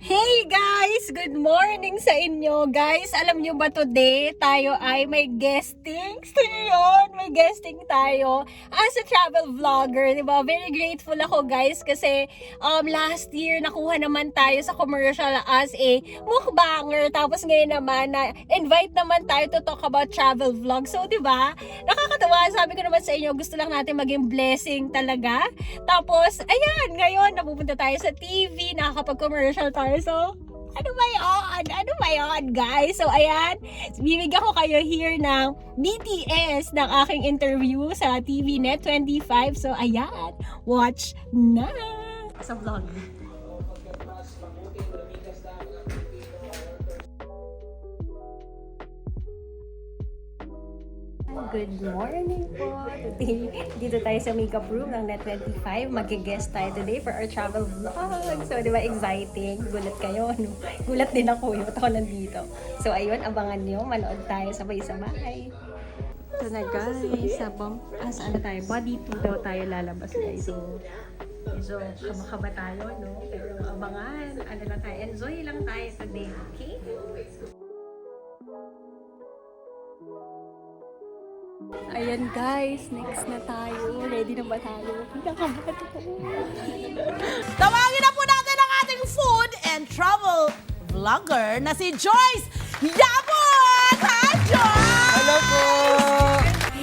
Hey guys! Good morning sa inyo. Guys, alam nyo ba today tayo ay may guesting? Gusto nyo yun? May guesting tayo as a travel vlogger, diba? Very grateful ako guys kasi last year nakuha naman tayo sa commercial as a mukbanger. Tapos ngayon naman na invite naman tayo to talk about travel vlog. So diba? Nakakatawa. Sabi ko naman sa inyo, gusto lang natin maging blessing talaga. Tapos, ayan, ngayon napupunta tayo sa TV, nakakapag-commercial tayo. So, ano ba yun, guys? So, ayan, bibigyan ko kayo here ng BTS ng aking interview sa TVNet 25. So, ayan, watch na! Sa vlog. Good morning po! Today, dito tayo sa makeup room ng Net25. Mag-guest tayo today for our travel vlog. So, di ba, exciting? Gulat kayo, no? Gulat din ako, yung ako nandito. So, ayun, abangan nyo. Manood tayo sabay-sabay. Ito na guys, saan tayo? Body 2 daw tayo lalabas guys. So, kaba-kaba tayo, no? Pero abangan, ano lang tayo. Enjoy lang tayo today, okay? Ayan guys, next na tayo. Ready na ba tayo? Pinakabahan ko. Tawagin na po natin ang ating food and travel vlogger na si Joyce Yabut! Hi, Joyce! Hello po!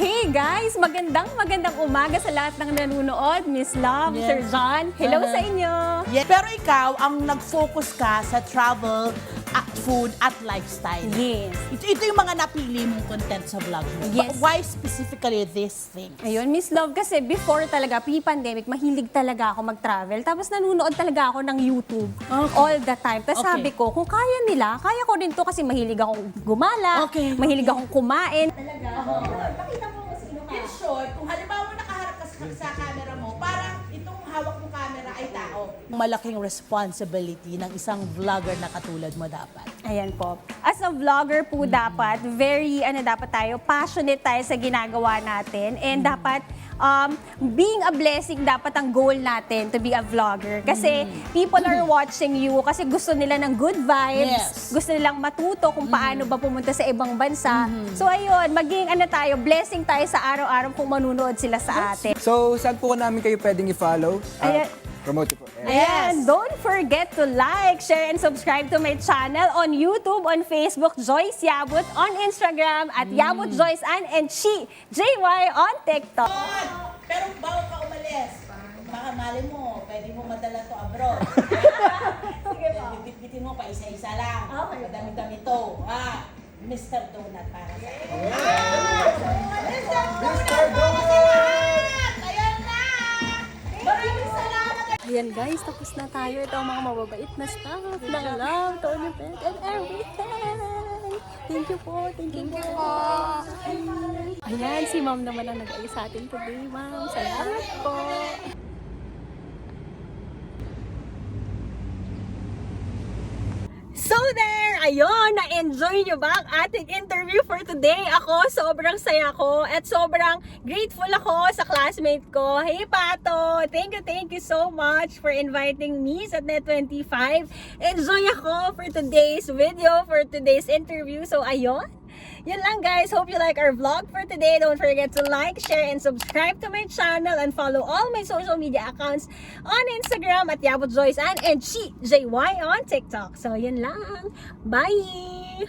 Hey guys, magandang umaga sa lahat ng nanonood. Miss Love, Yes. Sir John, hello sa inyo. Yeah. Pero ikaw, ang nag-focus ka sa travel, at food, at lifestyle. Yes. Ito yung mga napili mong content sa vlog mo. Yes. Why specifically this thing? Ayun, Miss Love, kasi before talaga, pre-pandemic, mahilig talaga ako mag-travel. Tapos nanonood talaga ako ng YouTube all the time. Tapos Okay. sabi ko, kung kaya nila, kaya ko din to kasi mahilig akong gumala, Okay. mahilig akong kumain. Pakita mo kung sino ka. In short, kung halimbawa nakaharap ka sa camera mo, parang itong hawak mong camera ay tao. Malaking responsibility ng isang vlogger na katulad mo dapat. Ayan po. As a vlogger po dapat, dapat tayo, passionate tayo sa ginagawa natin. And dapat, being a blessing, dapat ang goal natin to be a vlogger. Kasi people are watching you kasi gusto nila ng good vibes. Yes. Gusto nilang matuto kung paano ba pumunta sa ibang bansa. So ayun, maging blessing tayo sa araw-araw kung manunood sila sa atin. So, saan po namin kayo pwedeng i-follow? Ayan. Promote po. And don't forget to like, share, and subscribe to my channel on YouTube, on Facebook, Joyce Yabut, on Instagram, at Yabut Joyce Ann, and She, JY, on TikTok. Pero bago ka umalis, baka mali mo, pwede mo madala to abroad. Sige po. Bitbitin mo pa isa-isa lang. Okay. Madami-dami to. Mr. Donut para sa iyo. Mr. Donut! Ayan na! Maraming salamat! Ayan guys, tapos na tayo. Ito ang mga mababait na staff ng Love, Tony Pet, and everything. Thank you po. Thank you po. Ayan, si ma'am naman ang nag-ayos sa atin today, ma'am. Salamat po. So there! Ayun! Na-enjoy nyo ba ang ating interview for today? Ako, sobrang saya ko at sobrang grateful ako sa classmate ko. Hey Pato! Thank you so much for inviting me sa Net25. Enjoy ako for today's video, for today's interview. So ayun! Yun lang guys. Hope you like our vlog for today. Don't forget to like, share, and subscribe to my channel and follow all my social media accounts on Instagram at Yabut Joyce Ann and She, JY on TikTok. So yun lang. Bye!